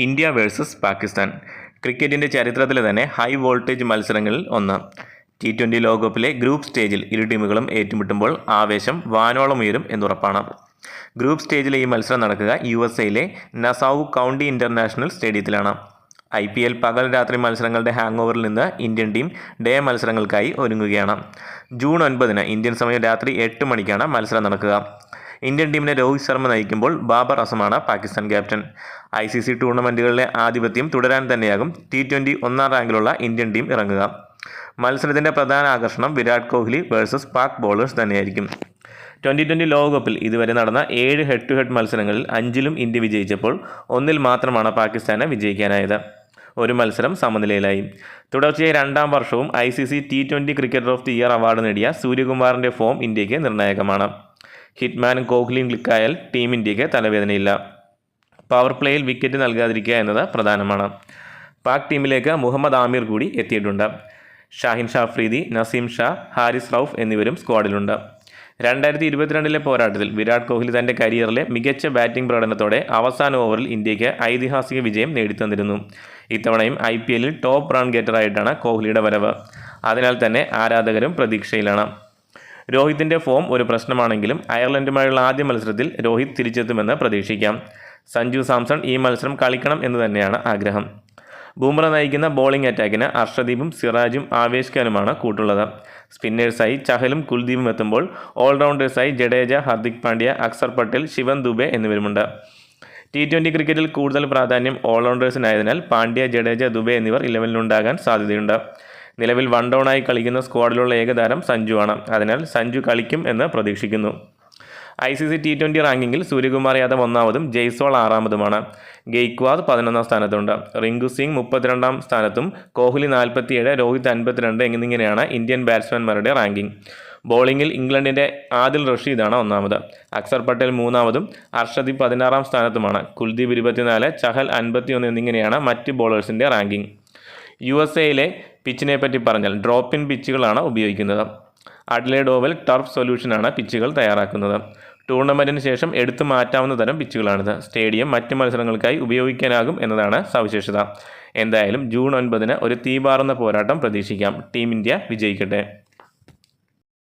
India versus Pakistan. ക്രിക്കറ്റിൻ്റെ ചരിത്രത്തിലെ തന്നെ high voltage മത്സരങ്ങളിൽ ഒന്ന്. T20 ലോകകപ്പിലെ ഗ്രൂപ്പ് സ്റ്റേജിൽ ഇരു ടീമുകളും ഏറ്റുമുട്ടുമ്പോൾ ആവേശം വാനോളം ഉയരും എന്നുറപ്പാണ്. ഗ്രൂപ്പ് സ്റ്റേജിലെ ഈ മത്സരം നടക്കുക USA-ലെ നസാവു കൗണ്ടി ഇൻ്റർനാഷണൽ സ്റ്റേഡിയത്തിലാണ്. IPL പകൽ രാത്രി മത്സരങ്ങളുടെ ഹാങ് ഓവറിൽ നിന്ന് ഇന്ത്യൻ ടീം ഡേ മത്സരങ്ങൾക്കായി ഒരുങ്ങുകയാണ്. ജൂൺ 9 ഇന്ത്യൻ സമയം രാത്രി 8 മണിക്കാണ് മത്സരം നടക്കുക. ഇന്ത്യൻ ടീമിനെ രോഹിത് ശർമ്മ നയിക്കുമ്പോൾ ബാബർ അസമാണ് പാകിസ്ഥാൻ ക്യാപ്റ്റൻ. ICC ടൂർണമെൻറ്റുകളിലെ ആധിപത്യം തുടരാൻ തന്നെയാകും T20 ഒന്നാം റാങ്കിലുള്ള ഇന്ത്യൻ ടീം ഇറങ്ങുക. മത്സരത്തിൻ്റെ പ്രധാന ആകർഷണം വിരാട് കോഹ്ലി വേഴ്സസ് പാക് ബോളേഴ്സ് തന്നെയായിരിക്കും. 2020 ലോകകപ്പിൽ ഇതുവരെ നടന്ന 7 ഹെഡ് ടു ഹെഡ് മത്സരങ്ങളിൽ 5ലും ഇന്ത്യ വിജയിച്ചപ്പോൾ 1-ൽ മാത്രമാണ് പാകിസ്ഥാന് വിജയിക്കാനായത്. ഒരു മത്സരം സമനിലയിലായി. തുടർച്ചയായി 2ാം വർഷവും ICC T20 cricketer of the year award നേടിയ സൂര്യകുമാറിൻ്റെ ഫോം ഇന്ത്യക്ക് നിർണായകമാണ്. ഹിറ്റ്മാനും കോഹ്ലിയും ക്ലിക്കായാൽ ടീം ഇന്ത്യക്ക് തലവേദനയില്ല. പവർ പ്ലേയിൽ വിക്കറ്റ് നൽകാതിരിക്കുക എന്നത് പ്രധാനമാണ്. പാക് ടീമിലേക്ക് മുഹമ്മദ് ആമിർ കൂടി എത്തിയിട്ടുണ്ട്. ഷാഹിൻ ഷാ അഫ്രീദി, നസീം ഷാ, ഹാരിസ് റൌഫ് എന്നിവരും സ്ക്വാഡിലുണ്ട്. 2022 പോരാട്ടത്തിൽ വിരാട് കോഹ്ലി തൻ്റെ കരിയറിലെ മികച്ച ബാറ്റിംഗ് പ്രകടനത്തോടെ അവസാന ഓവറിൽ ഇന്ത്യക്ക് ഐതിഹാസിക വിജയം നേടിത്തന്നിരുന്നു. ഇത്തവണയും IPL-ൽ ടോപ്പ് റൺ ഗെറ്ററായിട്ടാണ് കോഹ്ലിയുടെ വരവ്. അതിനാൽ തന്നെ ആരാധകരും പ്രതീക്ഷയിലാണ്. രോഹിത്തിൻ്റെ ഫോം ഒരു പ്രശ്നമാണെങ്കിലും അയർലൻഡുമായുള്ള ആദ്യ മത്സരത്തിൽ രോഹിത് തിരിച്ചെത്തുമെന്ന് പ്രതീക്ഷിക്കാം. സഞ്ജു സാംസൺ ഈ മത്സരം കളിക്കണം എന്ന് തന്നെയാണ് ആഗ്രഹം. ബൂംറ നയിക്കുന്ന ബോളിംഗ് അറ്റാക്കിന് അർഷദീപും സിറാജും ആവേശ് ഖാനുമാണ് കൂട്ടുള്ളത്. സ്പിന്നേഴ്സായി ചഹലും കുൽദീപും എത്തുമ്പോൾ ഓൾറൗണ്ടേഴ്സായി ജഡേജ, ഹർദിക് പാണ്ഡ്യ, അക്സർ പട്ടേൽ, ശിവൻ ദുബെ എന്നിവരുമുണ്ട്. T20 ക്രിക്കറ്റിൽ കൂടുതൽ പ്രാധാന്യം ഓൾറൗണ്ടേഴ്സിനായതിനാൽ പാണ്ഡ്യ, ജഡേജ, ദുബെ എന്നിവർ 11-ലുണ്ടാകാൻ സാധ്യതയുണ്ട്. നിലവിൽ 1 ഡൗണായി കളിക്കുന്ന സ്ക്വാഡിലുള്ള ഏകതാരം സഞ്ജുവാണ്. അതിനാൽ സഞ്ജു കളിക്കും എന്ന് പ്രതീക്ഷിക്കുന്നു. ICC T20 റാങ്കിങ്ങിൽ സൂര്യകുമാർ യാദവ് 1-മതും ജയ്സ്വാൾ 6-മതുമാണ്. ഗെയ്ക്വാദ് 11-ാം സ്ഥാനത്തുണ്ട്. റിങ്കു സിംഗ് 32-ാം സ്ഥാനത്തും കോഹ്ലി 47, രോഹിത് 52 എന്നിങ്ങനെയാണ് ഇന്ത്യൻ ബാറ്റ്സ്മാൻമാരുടെ റാങ്കിങ്. ബോളിംഗിൽ ഇംഗ്ലണ്ടിൻ്റെ ആദിൽ റഷീദാണ് 1-മത്. അക്സർ പട്ടേൽ 3-മതും അർഷദീപ് 16-ാം സ്ഥാനത്തുമാണ്. കുൽദീപ് 24, ചഹൽ 51 എന്നിങ്ങനെയാണ് മറ്റ് ബോളേഴ്സിൻ്റെ റാങ്കിങ്. USA-ലെ പിച്ചിനെ പറ്റി പറഞ്ഞാൽ ഡ്രോപ്പ് ഇൻ പിച്ചുകളാണ് ഉപയോഗിക്കുന്നത്. അഡ്ലേഡ് ഓവൽ ടർഫ് സൊല്യൂഷനാണ് പിച്ചുകൾ തയ്യാറാക്കുന്നത്. ടൂർണമെൻറ്റിന് ശേഷം എടുത്തു മാറ്റാവുന്ന തരം പിച്ചുകളാണിത്. സ്റ്റേഡിയം മറ്റ് മത്സരങ്ങൾക്കായി ഉപയോഗിക്കാനാകും എന്നതാണ് സവിശേഷത. എന്തായാലും ജൂൺ 9 ഒരു തീപാറുന്ന പോരാട്ടം പ്രതീക്ഷിക്കാം. ടീം ഇന്ത്യ വിജയിക്കട്ടെ.